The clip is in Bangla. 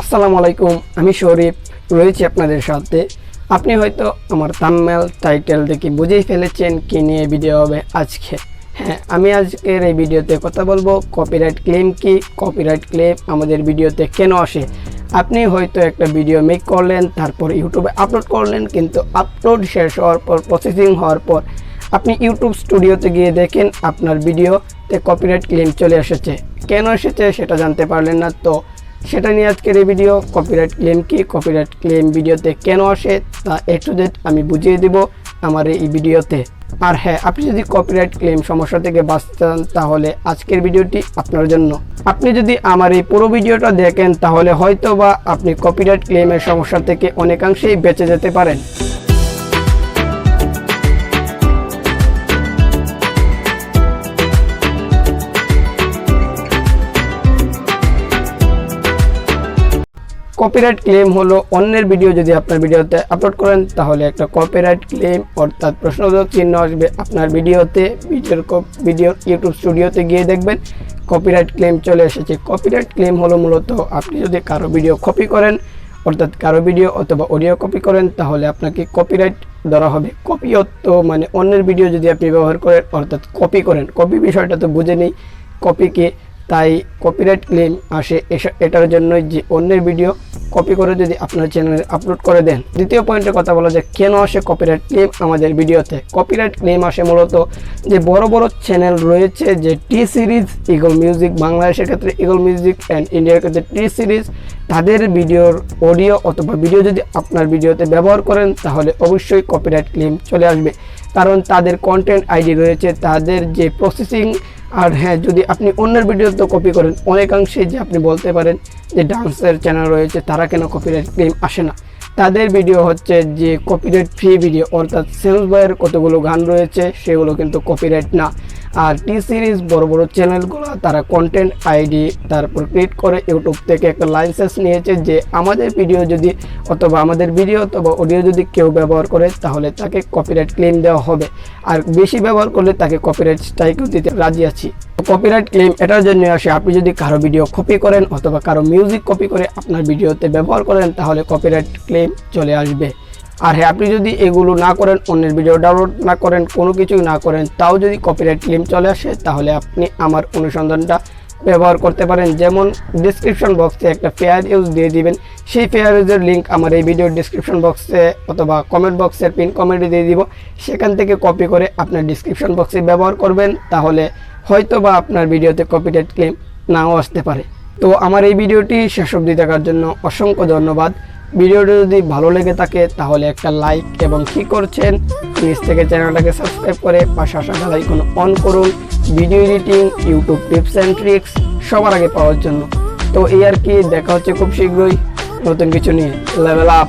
আসসালামু আলাইকুম, আমি শরীফ রয়েছি আপনাদের সাথে। আপনি হয়তো আমার থাম্বনেল টাইটেল দেখে বুঝেই ফেলেছেন কি নিয়ে ভিডিও হবে আজকে। হ্যাঁ, আমি আজকের এই ভিডিওতে কথা বলবো কপিরাইট ক্লেম কি, কপিরাইট ক্লেম আমাদের ভিডিওতে কেন আসে। আপনি হয়তো একটা ভিডিও মেক করলেন, তারপর ইউটিউবে আপলোড করলেন, কিন্তু আপলোড শেষ হওয়ার পর, প্রসেসিং হওয়ার পর আপনি ইউটিউব স্টুডিওতে গিয়ে দেখেন আপনার ভিডিওতে কপিরাইট ক্লেম চলে এসেছে। কেন এসেছে সেটা জানতে পারলেন না, তো সেটা নিয়ে আজকের এই ভিডিও। কপিরাইট ক্লেম কি, কপিরাইট ক্লেম ভিডিওতে কেন আসে তা A to Z আমি বুঝিয়ে দিব আমার এই ভিডিওতে। আর হ্যাঁ, আপনি যদি কপিরাইট ক্লেম সমস্যা থেকে বাঁচতে চান তাহলে আজকের ভিডিওটি আপনার জন্য। আপনি যদি আমার এই পুরো ভিডিওটা দেখেন তাহলে হয়তো বা আপনি কপিরাইট ক্লেমের সমস্যা থেকে অনেকাংশেই বেঁচে যেতে পারেন। কপিরাইট ক্লেম হলো অন্যের ভিডিও যদি আপনার ভিডিওতে আপলোড করেন তাহলে একটা কপিরাইট ক্লেম অর্থাৎ প্রশ্নবোধক চিহ্ন আসবে আপনার ভিডিওতে। ভিডিওর ইউটিউব স্টুডিওতে গিয়ে দেখবেন কপিরাইট ক্লেম চলে এসেছে। কপিরাইট ক্লেম হলো মূলত আপনি যদি কারো ভিডিও কপি করেন, অর্থাৎ কারো ভিডিও অথবা অডিও কপি করেন, তাহলে আপনাকে কপিরাইট ধরা হবে। কপি অর্থ মানে অন্যের ভিডিও যদি আপনি ব্যবহার করেন অর্থাৎ কপি করেন, কপি বিষয়টা তো বুঝে নেই কপিকে, তাই কপিরাইট ক্লেম আসে এটার জন্যই যে অন্যের ভিডিও কপি করে যদি আপনার চ্যানেলে আপলোড করে দেন। দ্বিতীয় পয়েন্টে কথা বলা যায় কেন আসে কপিরাইট ক্লেম আমাদের ভিডিওতে। কপিরাইট ক্লেম আসে মূলত যে বড় বড় চ্যানেল রয়েছে, যে টি সিরিজ, ইগল মিউজিক, বাংলাদেশের ক্ষেত্রে ইগল মিউজিক অ্যান্ড ইন্ডিয়ার ক্ষেত্রে টি সিরিজ, তাদের ভিডিওর অডিও অথবা ভিডিও যদি আপনার ভিডিওতে ব্যবহার করেন তাহলে অবশ্যই কপিরাইট ক্লেম চলে আসবে, কারণ তাদের কন্টেন্ট আইডি রয়েছে, তাদের যে প্রসেসিং। আর হ্যাঁ, যদি আপনি অন্যের ভিডিও তো কপি করেন, অনেকাংশে যে আপনি বলতে পারেন যে ডান্সের চ্যানেল রয়েছে তারা কেন কপিরাইট ক্লেম আসে না, তাদের ভিডিও হচ্ছে যে কপিরাইট ফ্রি ভিডিও, অর্থাৎ সেন্স বয়ের কতগুলো গান রয়েছে সেগুলো কিন্তু কপিরাইট না। আর টি সিরিজ বড় বড় চ্যানেলগুলো তারা কন্টেন্ট আইডি তারপর ক্রিয়েট করে ইউটিউব থেকে একটা লাইসেন্স নিয়েছে যে আমাদের ভিডিও যদি অথবা আমাদের ভিডিও অথবা অডিও যদি কেউ ব্যবহার করে তাহলে তাকে কপিরাইট ক্লেম দেওয়া হবে, আর বেশি ব্যবহার করলে তাকে কপিরাইট স্ট্রাইকও দিতে রাজি আছি। কপিরাইট ক্লেম এটার জন্য আসে আপনি যদি কারো ভিডিও কপি করেন অথবা কারো মিউজিক কপি করে আপনার ভিডিওতে ব্যবহার করেন তাহলে কপিরাইট ক্লেম চলে আসবে। আর হ্যাঁ, আপনি যদি এগুলো না করেন, অন্যের ভিডিও ডাউনলোড না করেন, কোনো কিছুই না করেন, তাও যদি কপিরাইট ক্লেম চলে আসে তাহলে আপনি আমার অনুসন্ধানটা ব্যবহার করতে পারেন। যেমন ডিসক্রিপশন বক্সে একটা ফেয়ার ইউজ দিয়ে দিবেন, সেই ফেয়ার ইউজের লিঙ্ক আমার এই ভিডিওর ডিসক্রিপশন বক্সে অথবা কমেন্ট বক্সের পিন কমেন্টে দিয়ে দিব, সেখান থেকে কপি করে আপনার ডিসক্রিপশন বক্সে ব্যবহার করবেন, তাহলে হয়তো বা আপনার ভিডিওতে কপিরাইট ক্লেম নাও আসতে পারে। তো আমার এই ভিডিওটি শেষ অবধি দেখার জন্য অসংখ্য ধন্যবাদ। ভিডিওটি যদি ভালো লেগে থাকে তাহলে একটা লাইক এবং কি করছেন নিচ থেকে চ্যানেলটাকে সাবস্ক্রাইব করে পাশে আসা বেল আইকন অন করুন video editing, YouTube tips and tricks সবার আগে পাওয়ার জন্য। তো এই আর কি, দেখা হচ্ছে খুব শীঘ্রই নতুন কিছু নিয়ে। Level up.